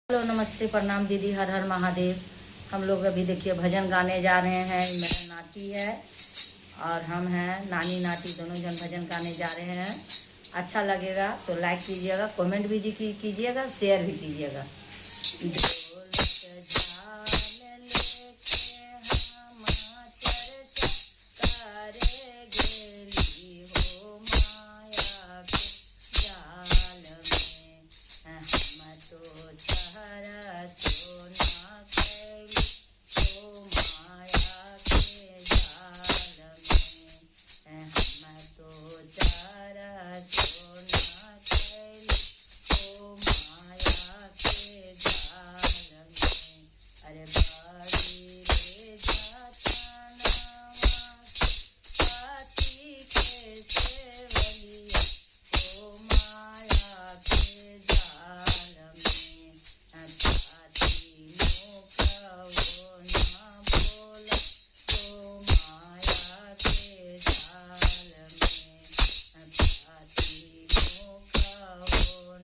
Hello नमस्ते प्रणाम दीदी, हर हर महादेव। हम लोग अभी देखिए भजन गाने जा रहे हैं। मेरा नाती है और हम हैं, नानी नाती दोनों जन भजन गाने जा रहे हैं। अच्छा लगेगा तो लाइक कीजिएगा, कमेंट भी कीजिएगा, शेयर भी कीजिएगा।